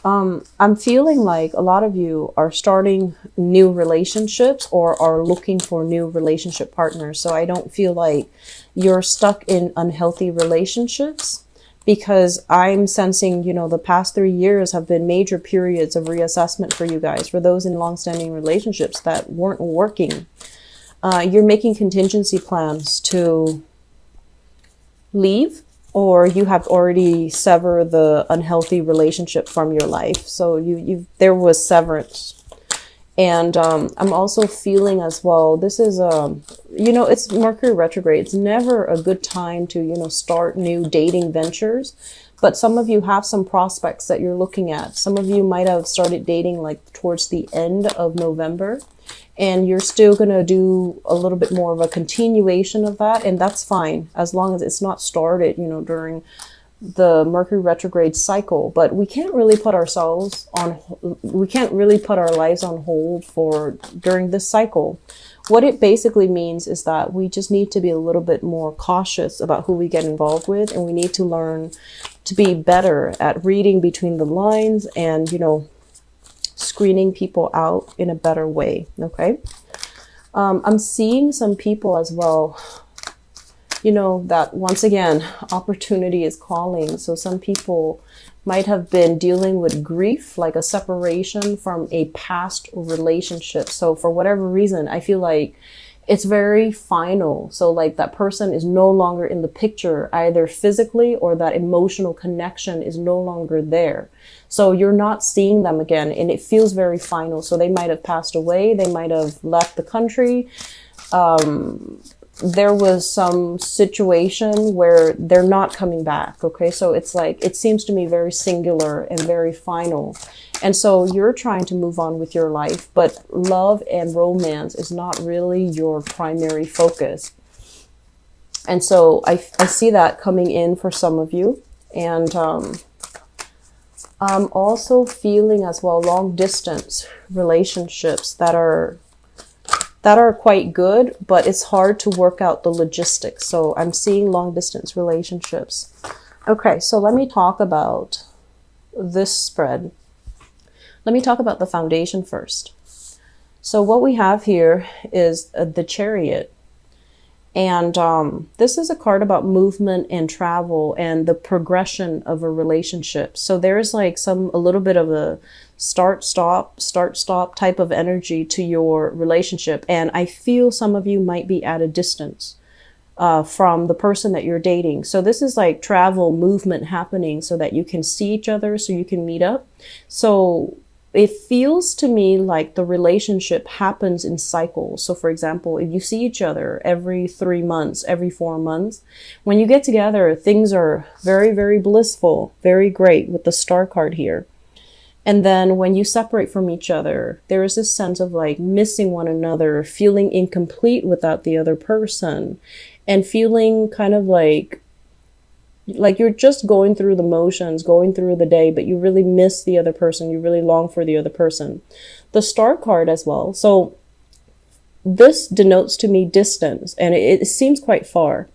I'm feeling like a lot of you are starting new relationships or are looking for new relationship partners. So I don't feel like you're stuck in unhealthy relationships, because I'm sensing, the past 3 years have been major periods of reassessment for you guys, for those in long-standing relationships that weren't working. You're making contingency plans to leave, or you have already severed the unhealthy relationship from your life. So there was severance. And I'm also feeling as well, this is, it's Mercury retrograde. It's never a good time to, start new dating ventures. But some of you have some prospects that you're looking at. Some of you might have started dating like towards the end of November. And you're still going to do a little bit more of a continuation of that. And that's fine, as long as it's not started, during the Mercury retrograde cycle. But we can't really put our lives on hold for during this cycle. What it basically means is that we just need to be a little bit more cautious about who we get involved with. And we need to learn to be better at reading between the lines and, screening people out in a better way. Okay. I'm seeing some people as well, that once again, opportunity is calling. So some people might have been dealing with grief, like a separation from a past relationship. So for whatever reason, I feel like it's very final. So like that person is no longer in the picture, either physically, or that emotional connection is no longer there. So you're not seeing them again, and it feels very final. So they might have passed away. They might have left the country. There was some situation where they're not coming back. Okay. So it's like, it seems to me very singular and very final. And so you're trying to move on with your life, but love and romance is not really your primary focus. And so I see that coming in for some of you. And I'm also feeling as well long distance relationships that are quite good, but it's hard to work out the logistics. So I'm seeing long distance relationships. Okay, so let me talk about this spread. Let me talk about the foundation first. So what we have here is the Chariot. And this is a card about movement and travel and the progression of a relationship. So there's like a little bit of a start, stop type of energy to your relationship. And I feel some of you might be at a distance from the person that you're dating. So this is like travel, movement happening so that you can see each other, so you can meet up. So it feels to me like the relationship happens in cycles. So for example, if you see each other every 3 months, every 4 months, when you get together, things are very, very blissful, very great with the star card here. And then when you separate from each other, there is this sense of like missing one another, feeling incomplete without the other person, and feeling kind of like you're just going through the motions, going through the day, but you really miss the other person. You really long for the other person. The star card as well. So this denotes to me distance, and it seems quite far.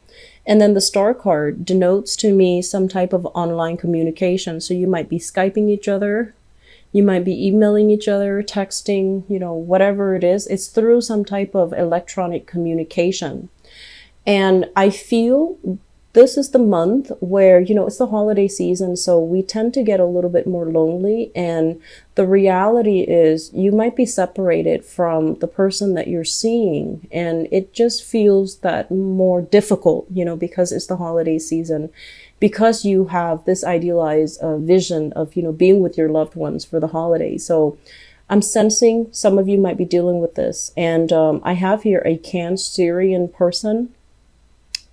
And then the star card denotes to me some type of online communication. So you might be Skyping each other. You might be emailing each other, texting, whatever it is. It's through some type of electronic communication. And I feel this is the month where, it's the holiday season, so we tend to get a little bit more lonely. And the reality is you might be separated from the person that you're seeing. And it just feels that more difficult, because it's the holiday season, because you have this idealized vision of, being with your loved ones for the holidays. So I'm sensing some of you might be dealing with this. And I have here a Cancerian person.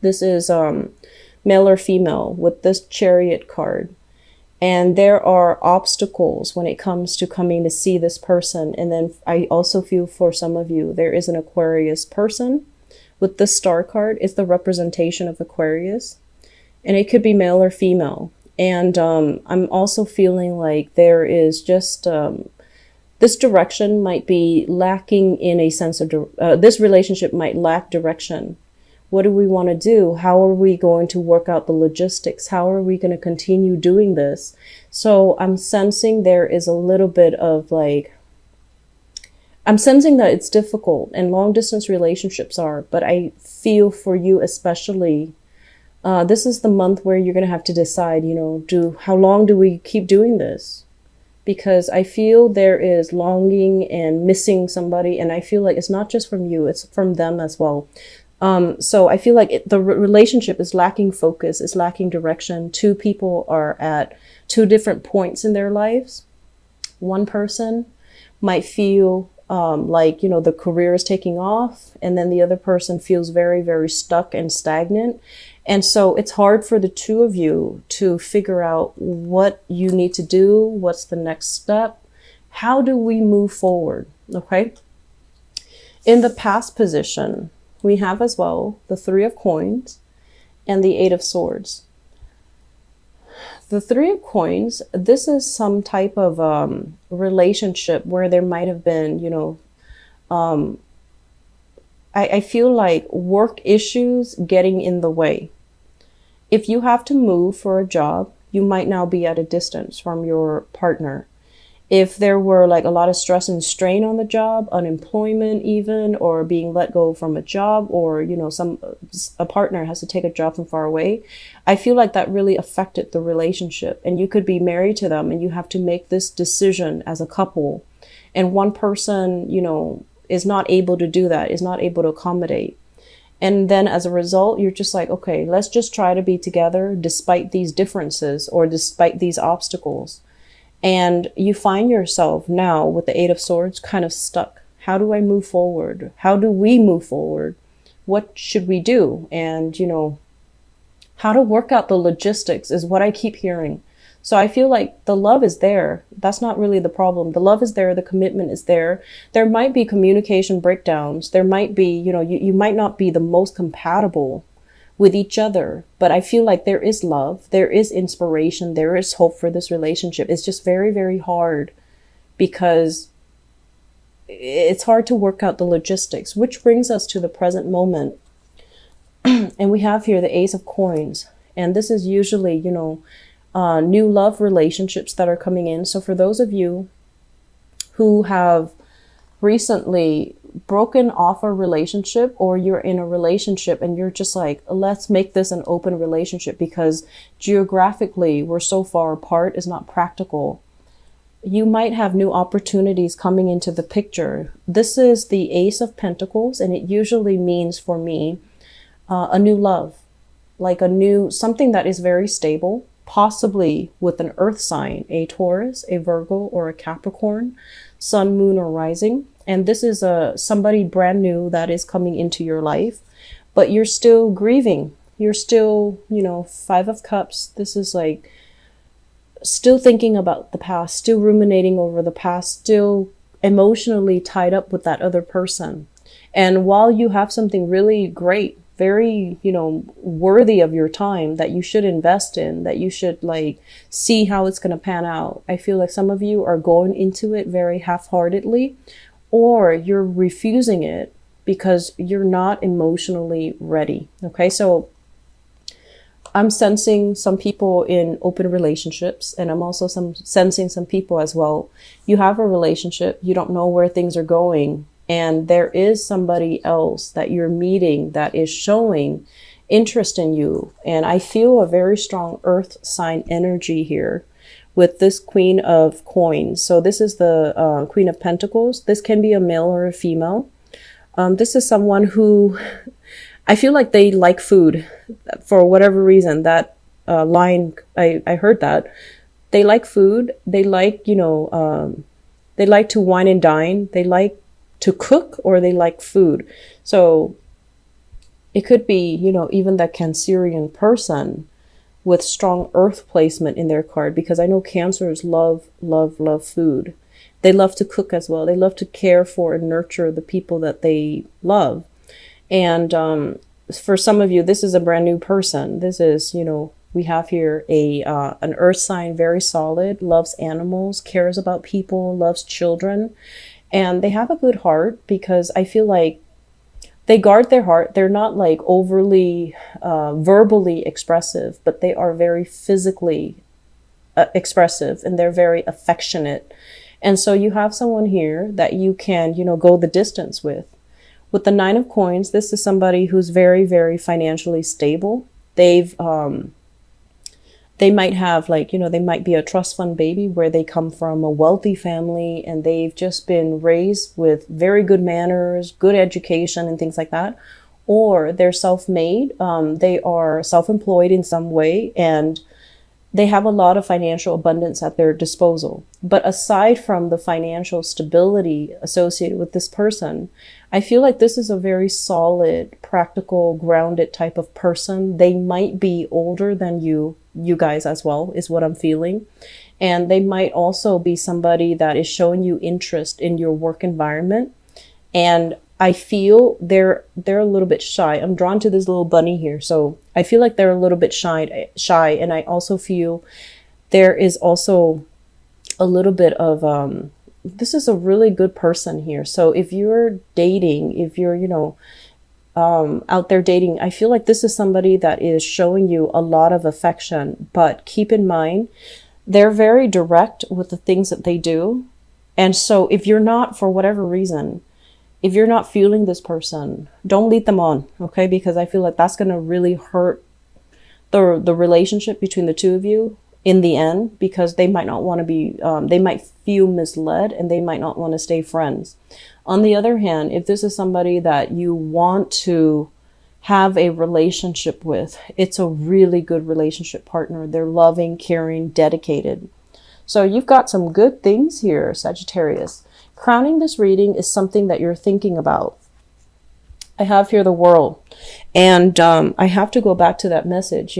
This is male or female with this Chariot card. And there are obstacles when it comes to coming to see this person. And then I also feel for some of you, there is an Aquarius person with the star card. It's the representation of Aquarius. And it could be male or female. And I'm also feeling like there is just this direction might be lacking in a sense of, this relationship might lack direction, What do we want to do? How are we going to work out the logistics? How are we going to continue doing this? So I'm sensing there is a little bit of like, I'm sensing that it's difficult, and long distance relationships are, but I feel for you especially, this is the month where you're going to have to decide, you know, how long do we keep doing this? Because I feel there is longing and missing somebody, and I feel like it's not just from you, it's from them as well. So I feel like the relationship is lacking focus, is lacking direction. Two people are at two different points in their lives. One person might feel like, you know, the career is taking off, and then the other person feels very, very stuck and stagnant. And so it's hard for the two of you to figure out what you need to do. What's the next step? How do we move forward? Okay. In the past position, we have as well the Three of Coins and the Eight of Swords. The Three of Coins, this is some type of relationship where there might have been, you know, I feel like work issues getting in the way. If you have to move for a job, you might now be at a distance from your partner. If there were like a lot of stress and strain on the job, unemployment even, or being let go from a job, or, you know, a partner has to take a job from far away, I feel like that really affected the relationship. And you could be married to them and you have to make this decision as a couple. And one person, you know, is not able to do that, is not able to accommodate. And then as a result, you're just like, okay, let's just try to be together despite these differences or despite these obstacles. And you find yourself now with the Eight of Swords kind of stuck. How do I move forward? How do we move forward? What should we do? And, you know, how to work out the logistics is what I keep hearing. So I feel like the love is there. That's not really the problem. The love is there. The commitment is there. There might be communication breakdowns. There might be, you know, you might not be the most compatible with each other, but I feel like there is love. There is inspiration. There is hope for this relationship. It's just very, very hard because it's hard to work out the logistics, which brings us to the present moment. And we have here the Ace of Coins. And this is usually, you know, new love relationships that are coming in. So for those of you who have recently broken off a relationship, or you're in a relationship and you're just like, let's make this an open relationship because geographically we're so far apart, is not practical. You might have new opportunities coming into the picture. This is the Ace of Pentacles, and it usually means for me a new love, like something that is very stable, possibly with an earth sign, a Taurus, a Virgo, or a Capricorn, sun, moon, or rising. And this is somebody brand new that is coming into your life, but you're still grieving. You're still, you know, Five of Cups. This is like still thinking about the past, still ruminating over the past, still emotionally tied up with that other person. And while you have something really great, very, you know, worthy of your time that you should invest in, that you should like see how it's going to pan out, I feel like some of you are going into it very half-heartedly, or you're refusing it because you're not emotionally ready. Okay, so I'm sensing some people in open relationships, and I'm also sensing some people as well. You have a relationship, you don't know where things are going, and there is somebody else that you're meeting that is showing interest in you. And I feel a very strong earth sign energy here with this Queen of Coins. So this is the Queen of Pentacles. This can be a male or a female. This is someone who I feel like they like food for whatever reason. That line, I heard that. They like food. They like, you know, they like to wine and dine. They like to cook, or they like food. So it could be, you know, even that Cancerian person with strong earth placement in their card, because I know Cancers love food. They love to cook as well. They love to care for and nurture the people that they love. And for some of you, this is a brand new person. This is, you know, we have here an earth sign, very solid, loves animals, cares about people, loves children. And they have a good heart, because I feel like They guard their heart. They're not like overly verbally expressive, but they are very physically expressive, and they're very affectionate. And so you have someone here that you can, go the distance with. With the Nine of Coins, this is somebody who's very, very financially stable. They might have they might be a trust fund baby where they come from a wealthy family and they've just been raised with very good manners, good education and things like that. Or they're self-made. They are self-employed in some way, and they have a lot of financial abundance at their disposal. But aside from the financial stability associated with this person, I feel like this is a very solid, practical, grounded type of person. They might be older than you guys as well, is what I'm feeling. And they might also be somebody that is showing you interest in your work environment. And I feel they're a little bit shy. I'm drawn to this little bunny here. So I feel like they're a little bit shy. And I also feel there is also a little bit of, this is a really good person here. So if you're dating, if you're, out there dating, I feel like this is somebody that is showing you a lot of affection, but keep in mind, they're very direct with the things that they do. And so if you're not, for whatever reason, if you're not feeling this person, don't lead them on, okay? Because I feel like that's going to really hurt the relationship between the two of you in the end, because they might not want to be, they might feel misled and they might not want to stay friends. On the other hand, if this is somebody that you want to have a relationship with, it's a really good relationship partner. They're loving, caring, dedicated. So you've got some good things here, Sagittarius. Crowning this reading is something that you're thinking about. I have here the World. And I have to go back to that message,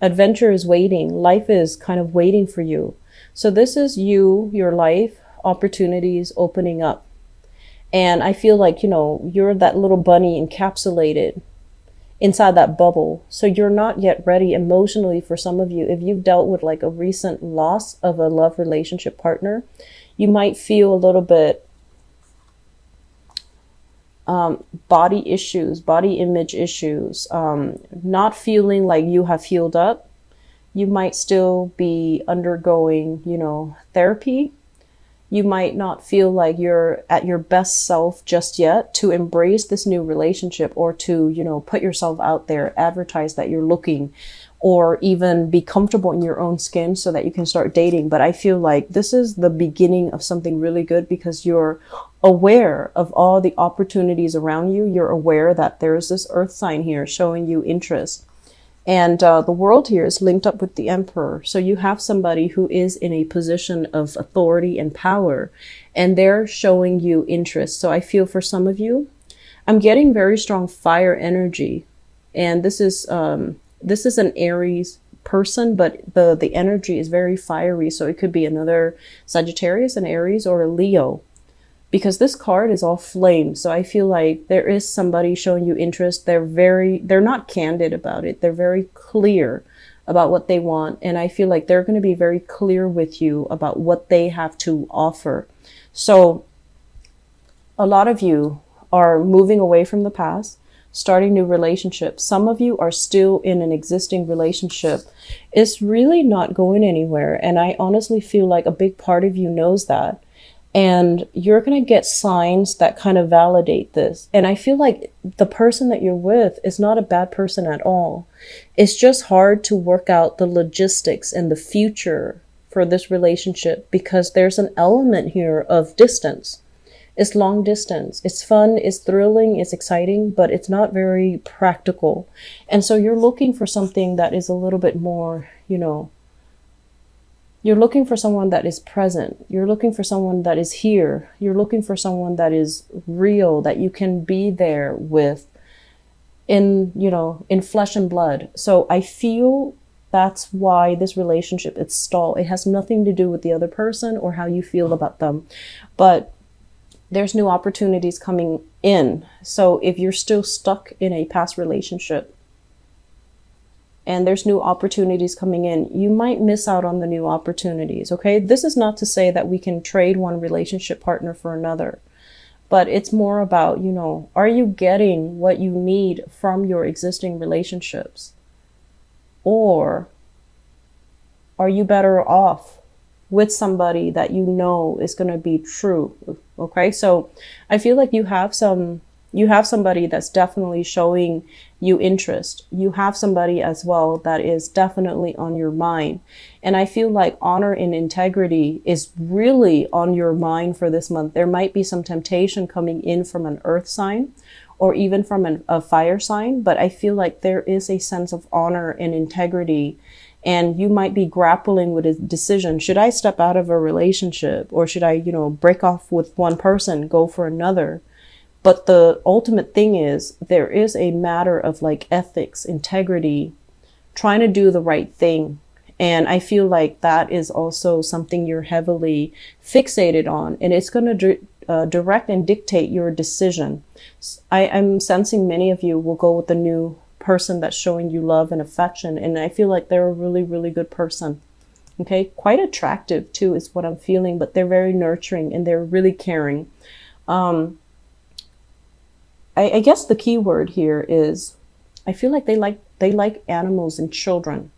adventure is waiting. Life is kind of waiting for you. So this is you, your life, opportunities opening up. And I feel like, you're that little bunny encapsulated inside that bubble. So you're not yet ready emotionally for some of you. If you've dealt with like a recent loss of a love relationship partner, you might feel a little bit body issues, body image issues, not feeling like you have healed up. You might still be undergoing, therapy. You might not feel like you're at your best self just yet to embrace this new relationship, or to, put yourself out there, advertise that you're looking, or even be comfortable in your own skin so that you can start dating. But I feel like this is the beginning of something really good, because you're aware of all the opportunities around you. You're aware that there's this earth sign here showing you interest. And the World here is linked up with the Emperor. So you have somebody who is in a position of authority and power, and they're showing you interest. So I feel for some of you, I'm getting very strong fire energy. And this is an Aries person, but the energy is very fiery. So it could be another Sagittarius, an Aries, or a Leo, because this card is all flame. So I feel like there is somebody showing you interest. They're not candid about it. They're very clear about what they want. And I feel like they're going to be very clear with you about what they have to offer. So a lot of you are moving away from the past, starting new relationships. Some of you are still in an existing relationship. It's really not going anywhere. And I honestly feel like a big part of you knows that. And you're going to get signs that kind of validate this. And I feel like the person that you're with is not a bad person at all. It's just hard to work out the logistics and the future for this relationship, because there's an element here of distance. It's long distance. It's fun, it's thrilling, it's exciting, but it's not very practical. And so you're looking for something that is a little bit more, you're looking for someone that is present. You're looking for someone that is here. You're looking for someone that is real, that you can be there with in flesh and blood. So I feel that's why this relationship is stalled. It has nothing to do with the other person or how you feel about them, but there's new opportunities coming in. So if you're still stuck in a past relationship, and there's new opportunities coming in, you might miss out on the new opportunities, okay? This is not to say that we can trade one relationship partner for another. but it's more about, you know, are you getting what you need from your existing relationships? Or are you better off with somebody that you know is going to be true? Okay, so I feel like you have somebody that's definitely showing you interest. You have somebody as well that is definitely on your mind. And I feel like honor and integrity is really on your mind for this month. There might be some temptation coming in from an earth sign or even from a fire sign, but I feel like there is a sense of honor and integrity. And you might be grappling with a decision. Should I step out of a relationship, or should I, you know, break off with one person, go for another? But the ultimate thing is there is a matter of like ethics, integrity, trying to do the right thing. And I feel like that is also something you're heavily fixated on, and it's going to direct and dictate your decision. I'm sensing many of you will go with the new person that's showing you love and affection, and I feel like they're a really, really good person. Okay, quite attractive too is what I'm feeling, but they're very nurturing and they're really caring. I guess the key word here is I feel like they like animals and children.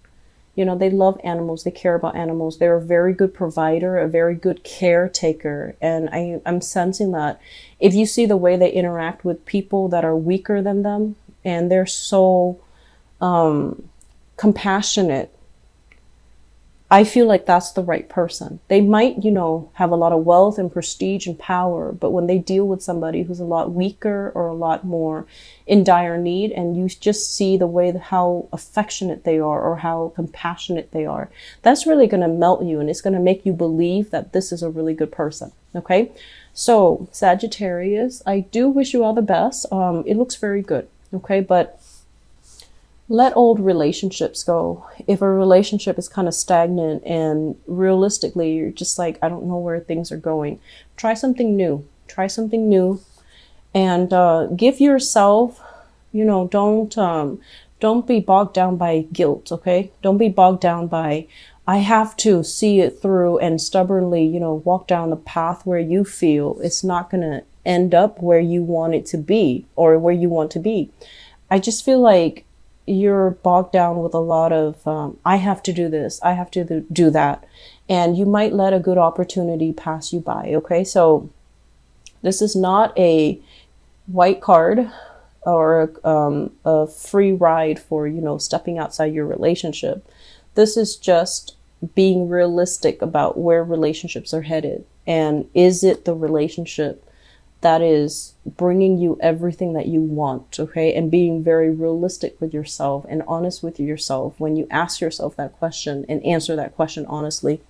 You know, they love animals, they care about animals. They're a very good provider, a very good caretaker. And I'm sensing that if you see the way they interact with people that are weaker than them, and they're so compassionate, I feel like that's the right person. They might, you know, have a lot of wealth and prestige and power, but when they deal with somebody who's a lot weaker or a lot more in dire need, and you just see the way how affectionate they are or how compassionate they are, that's really going to melt you, and it's going to make you believe that this is a really good person. Okay, so Sagittarius, I do wish you all the best. It looks very good. Okay, but let old relationships go. If a relationship is kind of stagnant and realistically you're just like, I don't know where things are going, try something new. Try something new, and give yourself, you know, don't be bogged down by guilt. Okay, don't be bogged down by I have to see it through and stubbornly, you know, walk down the path where you feel it's not going to end up where you want it to be or where you want to be. I just feel like you're bogged down with a lot of, I have to do this, I have to do that. And you might let a good opportunity pass you by. Okay, so this is not a white card or a free ride for, you know, stepping outside your relationship. This is just being realistic about where relationships are headed. And is it the relationship that is bringing you everything that you want, okay? And being very realistic with yourself and honest with yourself when you ask yourself that question and answer that question honestly.